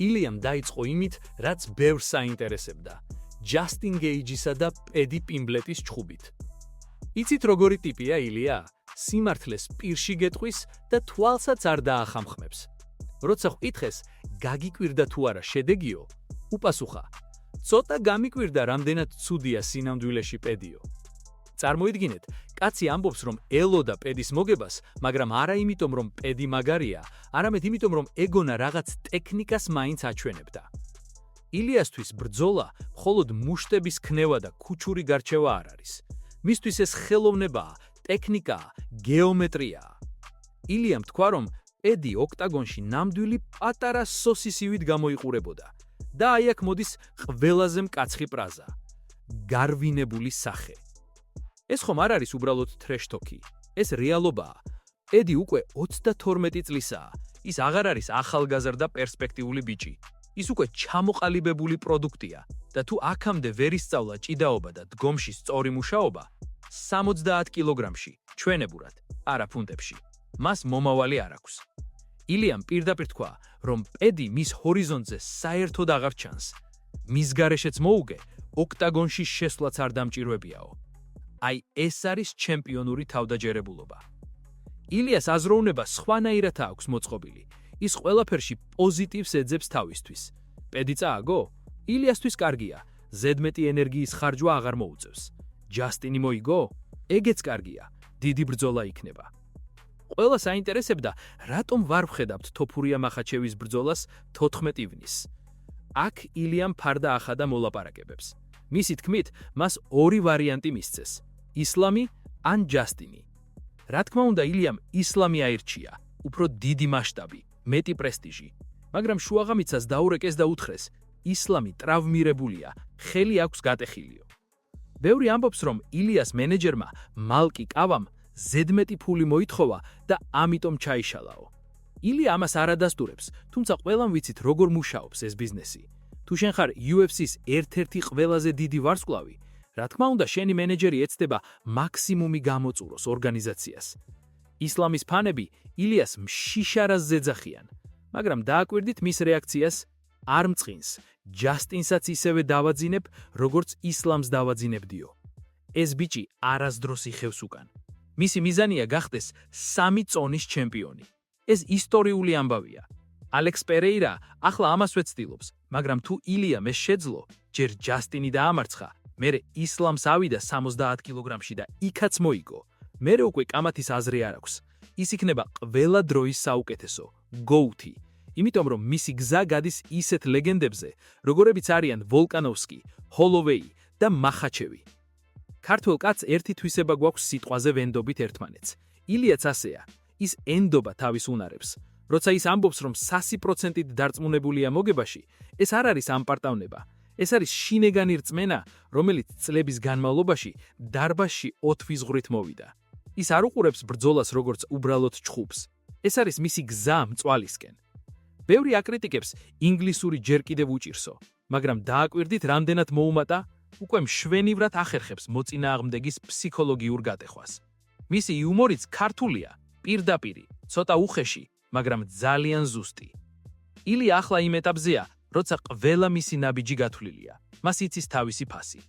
ილიამ დაიწყო იმით, რაც ბევრს საინტერესებდა. ჯასტინ გეიჯისა და პედი პიმბლეტის ჩხუბით. იცით როგორი ტიპია ილია? სიმართლეს პირში გეტყვის და თვალსაც არ დაახამხმებს. როცა ვკითხეს, გაგიკვირდა თუ არა შედეგიო, უპასუხა: ცოტა გამიკვირდა, რამდენად ცუდია სინამდვილეში პედიო. წარმოიდგინეთ, კაცი ამბობს, რომ ელოდა პედის მოგებას, მაგრამ არა იმიტომ, რომ პედი მაგარია, არამედ იმიტომ, რომ ეგონა რაღაც ტექნიკას მაინც აჩვენებდა. ილიასთვის ბრძოლა მხოლოდ მუშტების ქნევა და ქუჩური გარჩევა არ არის. მისთვის ეს ხელოვნებაა, ტექნიკაა, გეომეტრიაა. ილიამ თქვა, რომ პედი ოქტაგონში ნამდვილი პატარა სოსისივით გამოიყურებოდა. და აი აქ მოდის ყველაზე მკაცხი პრაზა: გარვინებული სახე. ეს ხომ არ არის უბრალოდ ტრეშ-თოქი, ეს რეალობაა. პედი უკვე 32 წლისაა. ის აღარ არის ახალგაზრდა პერსპექტიული ბიჭი. ის უკვე ჩამოყალიბებული პროდუქტია და თუ აქამდე ვერ ისწავლა ჭიდაობა და დგომში სწორი მუშაობა, 70 კილოგრამში, ჩვენებურად, არა ფუნტებში, მას მომავალი არ აქვს. ილიამ პირდაპირ თქვა, რომ პედი მის ჰორიზონტზე საერთოდ აღარ ჩანს. მის გარეშეც მოუგე, ოქტაგონში შესვლაც არ დამჭირვებიაო. აი ეს არის ჩემპიონური თავდაჯერებულობა. ილიას აზროვნება სხვანაირად აქვს მოწყობილი. ის ყველაფერში პოზიტივს ეძებს თავისთვის. პედი წააგო? ილიასთვის კარგია, ზედმეტი ენერგიის ხარჯვა აღარ მოუწევს. ჯასტინი მოიგო? ეგეც კარგია, დიდი ბრძოლა იქნება. ყველა საინტერესებდა, რატომ ვერ ვხედავთ თოფურია მახაჩევის ბრძოლას 14 ივნისს. აქ ილიამ ფარდა ახადა მოლაპარაკებებს. მისი თქმით, მას ორი ვარიანტი მისცეს: ისლამი ან ჯასტინი. რა თქმა უნდა, ილიამ ისლამი აირჩია, უფრო დიდი მასშტაბი, მეტი პრესტიჟი, მაგრამ შუაღამიცას დაურეკეს და უთხრეს: ისლამი ტრავმირებულია, ხელი აქვს გატეხილიო. ბევრი ამბობს, რომ ილიას მენეჯერმა მალკი კავამ ზედმეტი ფული მოითხოვა და ამიტომ ჩაიშალაო. ილია ამას არ ადასტურებს, თუმცა ყველამ ვიცით, როგორ მუშაობს ეს ბიზნესი. თუ შენ ხარ UFC-ს ერთ-ერთი ყველაზე დიდი ვარსკვლავი, რა თქმა უნდა, შენი მენეჯერი ეცდება მაქსიმუმი გამოწუროს ორგანიზაციას. ისლამის ფანები ილიას მშიშარას ზეძახიან, მაგრამ დააკვირდით მის რეაქციას: არ მწყინს, ჯასტინსაც ისევე დავაძინებ, როგორც ისლამს დავაძინებდიო. ეს ბიჭი არასდროს იხევს უკან. მისი მიზანია გახდეს 3 წონის ჩემპიონი. ეს ისტორიული ამბავია. ალექს პერეირა ახლა ამას ვეცდილობს, მაგრამ თუ ილიამ ეს შეძლო, ჯერ ჯასტინი დაამარცხა, მერე ისლამს ავიდა 70 კილოგრამში და იქაც მოიგო. მერე უკვე კამათის აზრი არ აქვს. ის იქნება ყველა დროის საუკეთესო, GOAT-ი. იმიტომ რომ მისი გზა გადის ისეთ ლეგენდებზე, როგორებიც არიან ვოლკანოვსკი, ჰოლოვეი და მახაჩევი. ქართველ კაცს ერთი თვისება გვაქვს სიტყვაზე ვენდობით ერთმანეთს. ილიაც ასეა, ის ენდობა თავის უნარებს. როცა ის ამბობს, რომ 100%-ით დარწმუნებულია მოგებაში, ეს არ არის ამპარტავნება. ეს არის შინეგანი რწმენა, რომელიც წლების განმავლობაში დარბაზში 4 ზღვრით მოვიდა. ის არ უყურებს ბრძოლას როგორც უბრალოდ ჩხუბს. ეს არის მისი გზა მწვალისკენ. ბევრი აკრიტიკებს ინგლისური ჯერ კიდევ უჭირსო, მაგრამ დააკვირდით, რამდენად მოუმატა, უკვე მშვენივრად ახერხებს მოწინააღმდეგის ფსიქოლოგიურ გატეხვას. მისი იუმორიც ქართულია, პირდაპირი, ცოტა უხეში, მაგრამ ძალიან ზუსტი. ილია ახლა იმ ეტაპზეა, როცა ყველა მისი ნაბიჯი გათვლილია. მას იცის თავისი ფასი.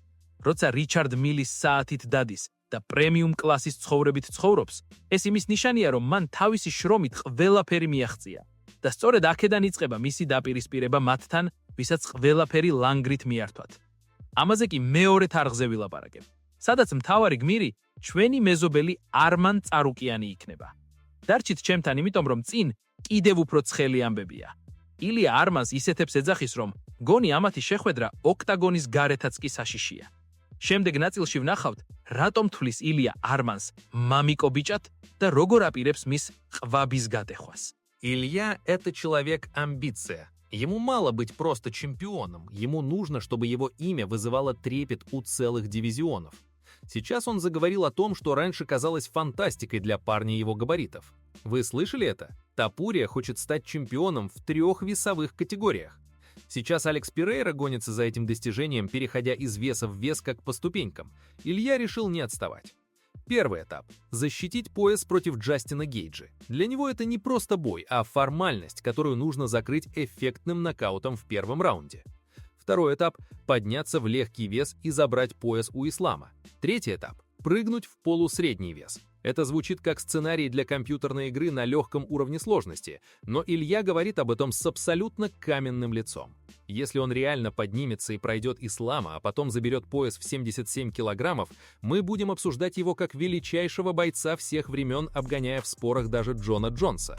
როცა რიჩარდ მილის საათით დადის და პრემიუმ კლასის ცხოვრებით ცხოვრობს, ეს იმის ნიშანია, რომ მან თავისი შრომით ყველაფერი მიაღწია. და სწორედ აქედან იწყება მისი დაპირისპირება მათთან, ვისაც ყველაფერი ლანგრით მიართვათ. ამაზე კი მეორე თარღზე ვილაპარაკებ, სადაც მთავარი გმირი ჩვენი მეზობელი არმან წარუკიანი იქნება. დარჩით ჩემთან, იმიტომ რომ წინ კიდევ უფრო ცხელი ამბებია. ილია არმანს ისეთებს ეძახის, რომ გონი ამათი შეხვედრა ოქტაგონის გარეთაც კი საშიშია. შემდეგ ნაწილში ვნახავთ, რატომ თვლის ილია არმანს მამიკო ბიჭად და როგორ აპირებს მის ყვაბის გატეხვას. Илья – это человек-амбиция. Ему мало быть просто чемпионом, ему нужно, чтобы его имя вызывало трепет у целых дивизионов. Сейчас он заговорил о том, что раньше казалось фантастикой для парня его габаритов. Вы слышали это? Топурия хочет стать чемпионом в 3 весовых категориях. Сейчас Алекс Перейра гонится за этим достижением, переходя из веса в вес как по ступенькам. Илья решил не отставать. Первый этап – защитить пояс против Джастина Гейджа. Для него это не просто бой, а формальность, которую нужно закрыть эффектным нокаутом в первом раунде. Второй этап – подняться в легкий вес и забрать пояс у Ислама. Третий этап – прыгнуть в полусредний вес. Это звучит как сценарий для компьютерной игры на легком уровне сложности, но Илья говорит об этом с абсолютно каменным лицом. Если он реально поднимется и пройдет Ислама, а потом заберет пояс в 77 килограммов, мы будем обсуждать его как величайшего бойца всех времен, обгоняя в спорах даже Джона Джонса.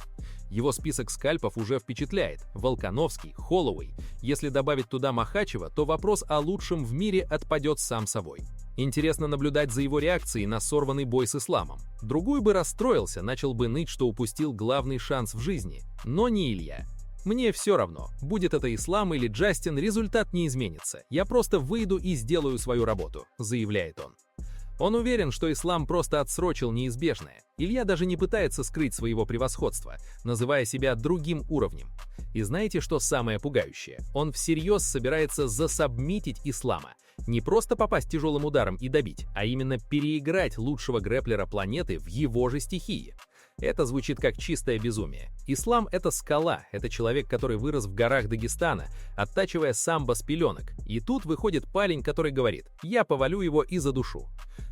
Его список скальпов уже впечатляет. Волконовский, Холлоуэй. Если добавить туда Махачева, то вопрос о лучшем в мире отпадет сам собой. Интересно наблюдать за его реакцией на сорванный бой с Исламом. Другой бы расстроился, начал бы ныть, что упустил главный шанс в жизни. Но не Илья. Мне все равно, будет это Ислам или Джастин, результат не изменится. Я просто выйду и сделаю свою работу, заявляет он. Он уверен, что Ислам просто отсрочил неизбежное. Илья даже не пытается скрыть своего превосходства, называя себя другим уровнем. И знаете, что самое пугающее? Он всерьез собирается засабмитить Ислама. Не просто попасть тяжелым ударом и добить, а именно переиграть лучшего грэплера планеты в его же стихии. Это звучит как чистое безумие. Ислам — это скала, это человек, который вырос в горах Дагестана, оттачивая самбо с пеленок. И тут выходит парень, который говорит: «Я повалю его и задушу».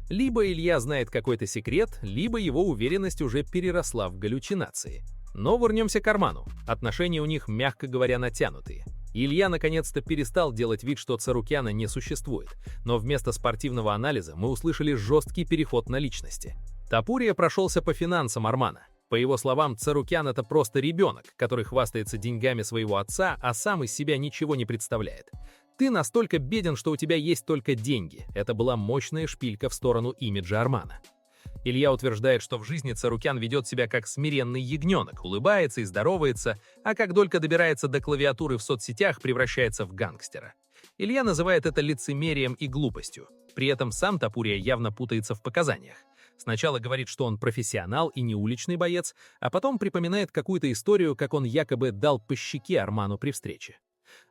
Либо Илья знает какой-то секрет, либо его уверенность уже переросла в галлюцинации. Но вернемся к Арману. Отношения у них, мягко говоря, натянутые. Илья наконец-то перестал делать вид, что Царукяна не существует, но вместо спортивного анализа мы услышали жесткий переход на личности. Топурия прошелся по финансам Армана. По его словам, Царукян — это просто ребенок, который хвастается деньгами своего отца, а сам из себя ничего не представляет. «Ты настолько беден, что у тебя есть только деньги». Это была мощная шпилька в сторону имиджа Армана. Илья утверждает, что в жизни Царукян ведет себя как смиренный ягненок, улыбается и здоровается, а как только добирается до клавиатуры в соцсетях, превращается в гангстера. Илья называет это лицемерием и глупостью. При этом сам Топурия явно путается в показаниях. Сначала говорит, что он профессионал и не уличный боец, а потом припоминает какую-то историю, как он якобы дал по щеке Арману при встрече.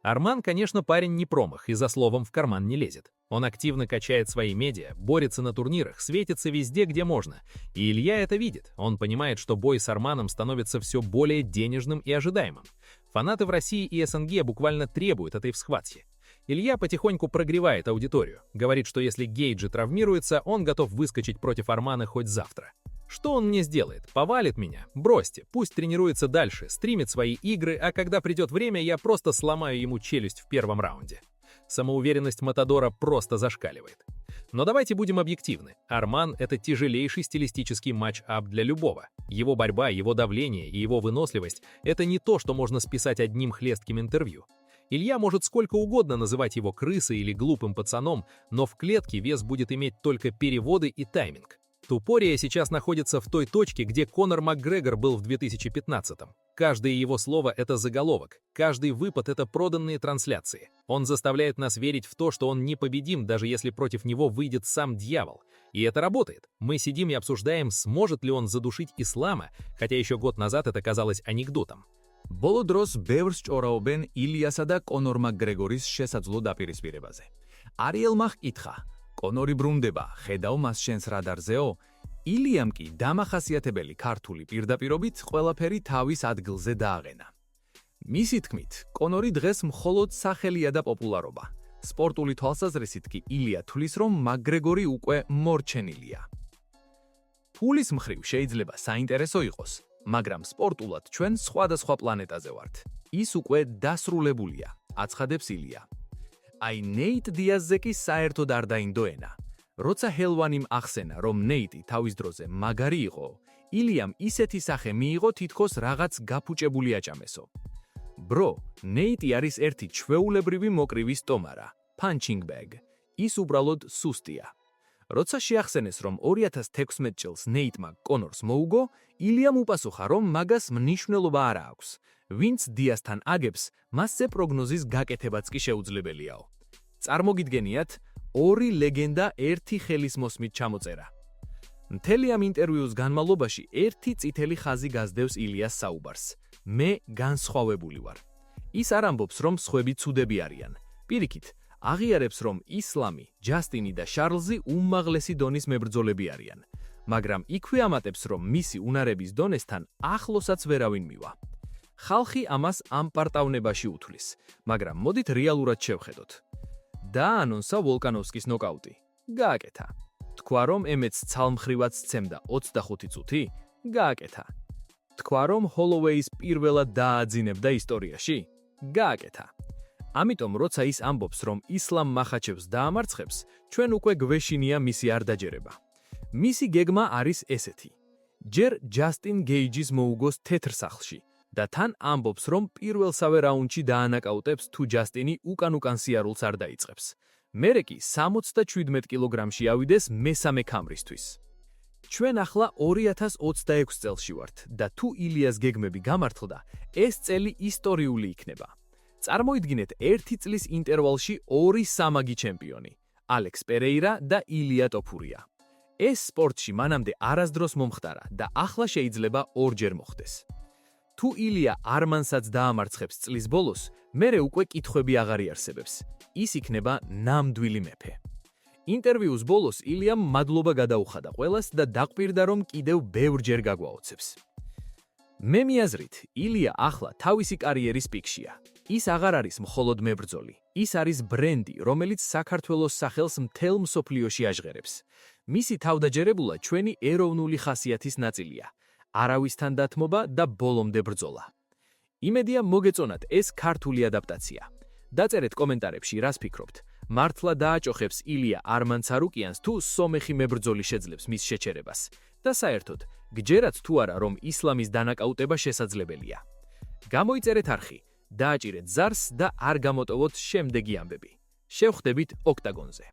Арман, конечно, парень не промах и за словом в карман не лезет. Он активно качает свои медиа, борется на турнирах, светится везде, где можно. И Илья это видит. Он понимает, что бой с Арманом становится все более денежным и ожидаемым. Фанаты в России и СНГ буквально требуют этой схватки. Илья потихоньку прогревает аудиторию. Говорит, что если Гейджи травмируется, он готов выскочить против Армана хоть завтра. Что он мне сделает? Повалит меня? Бросьте, пусть тренируется дальше, стримит свои игры, а когда придет время, я просто сломаю ему челюсть в первом раунде. Самоуверенность Матадора просто зашкаливает. Но давайте будем объективны. Арман — это тяжелейший стилистический матч-ап для любого. Его борьба, его давление и его выносливость — это не то, что можно списать одним хлестким интервью. Илья может сколько угодно называть его крысой или глупым пацаном, но в клетке вес будет иметь только переводы и тайминг. Тупория сейчас находится в той точке, где Конор Макгрегор был в 2015-м. Каждое его слово — это заголовок, каждый выпад — это проданные трансляции. Он заставляет нас верить в то, что он непобедим, даже если против него выйдет сам дьявол. И это работает. Мы сидим и обсуждаем, сможет ли он задушить Ислама, хотя еще год назад это казалось анекдотом. ბოლო დროს ბევრს ჭორაობენ ილიასა და კონორ მაკგრეგორის შესაძლო დაპირისპირებაზე. არიელმა ჰკითხა: კონორი ბრუნდება, ხედავ მას შენს რადარზეო? ილიამ კი დამახასიათებელი ქართული პირდაპირობით ყველაფერი თავის ადგილზე დააყენა. მისი თქმით, კონორი დღეს მხოლოდ სახელია და პოპულარობა. სპორტული თვალსაზრისით კი ილია თვლის, რომ მაკგრეგორი უკვე მორჩენილია. ფულის მხრივ შეიძლება საინტერესო იყოს, მაგრამ სპორტულად ჩვენ სხვადასხვა პლანეტაზე ვართ. ის უკვე დასრულებულია, აცხადებს ილია. აი ნეიტ დიაზზე კი საერთოდ არ დაინდოენა. როცა ჰელვანიმ ახსენა, რომ ნეიტი თავის დროზე მაგარი იყო, ილიამ ისეთი სახე მიიღო, თითქოს რაღაც გაფუჭებული აჭამესო. ბრო, ნეიტი არის ერთი ჩვეულებრივი მოკრივი სტომარა, punching bag. ის უბრალოდ სუსტია. როცა შეახსენეს, რომ 2016 წელს ნეიტმა კონორს მოუგო, ილიამ უპასუხა, რომ მაგას მნიშვნელობა არ აქვს. ვინც დიასთან აგებს, მასზე პროგნოზის გაკეთებაც კი შეუძლებელიაო. წარმოგიდგენიათ, ორი ლეგენდა ერთი ხელის მოსმით ჩამოწერა. მთელი ამ ინტერვიუს განმავლობაში ერთი წითელი ხაზი გასდევს ილიას საუბარს. მე განსხვავებული ვარ. ის არ ამბობს, რომ სხვები ცუდები არიან. პირიქით, აღიარებს, რომ ისლამი, ჯასტინი და შარლზი უმაღლესი დონის მებრძოლები არიან. მაგრამ იქვე ამატებს, რომ მისი უნარების დონესთან ახლოსაც ვერავინ მივა. ხალხი ამას ამ პარტავნებაში უთვლის, მაგრამ მოდით რეალურად შევხედოთ. დაანონსა ვოლკანოვსკის ნოკაუტი. გააკეთა. თქვა, რომ ემეც ცალმხრივად სცემდა 25 წუთი. გააკეთა. თქვა, რომ ჰოლოვეის პირველად დააძინებდა ისტორიაში. გააკეთა. ამიტომ, როცა ის ამბობს, რომ ისლამ მახაჩევს დაამარცხებს, ჩვენ უკვე გვეშინია მისი არ დაჯერება. მისი გეგმა არის ესეთი. ჯერ ჯასტინ გეიჯის მოუგოს თეთრ სახლში და თან ამბობს, რომ პირველსავე რაუნდში დაანაკაუტებს თუ ჯასტინი უკან-უკან სიარულს არ დაიწყებს. მერე კი 77 კილოგრამში ავიდეს მესამე ქამრისთვის. ჩვენ ახლა 2026 წელში ვართ და თუ ილიას გეგმები გამართლდა, ეს წელი ისტორიული იქნება. წარმოიდგინეთ 1 წლის ინტერვალში 2 სამაგი ჩემპიონი, ალექს პერეირა და ილია ტოფურია. ეს სპორტში მანამდე არასდროს მომხდარა და ახლა შეიძლება ორჯერ მოხდეს. თუ ილია არმანსაც დაამარცხებს წლის ბოლოს, მერე უკვე კითხვები აღარ იარსებებს. ის იქნება ნამდვილი მეფე. ინტერვიუს ბოლოს ილიამ მადლობა გადაუხადა ყველას და დაკვირდა, რომ კიდევ ბევრჯერ გაგვაოცებს. მე მიაზრით, ილია ახლა თავისი კარიერის პიკშია. ის აღარ არის მხოლოდ მებრძოლი, ის არის ბრენდი, რომელიც საქართველოს სახელს მთელ მსოფლიოში აჟღერებს. მისი თავდაჯერებულა ჩვენი ეროვნული ხასიათის ნაწილია. არავისთან დათმობა და ბოლომდე ბრძოლა. იმედია მოგეწონათ ეს ქართული ადაპტაცია. დაწერეთ კომენტარებში, რას ფიქრობთ. მართლა დააჭოხებს ილია არმან ცარუკიანს თუ სომეხი მებრძოლი შეძლებს მის შეჩერებას და საერთოდ გჯერათ თუ არა, რომ ისლამის დანაკაუტება შესაძლებელია. გამოიწერეთ არხი, დააჭირეთ ზარს და არ გამოტოვოთ შემდეგი ამბები. შევხვდებით ოქტაგონზე.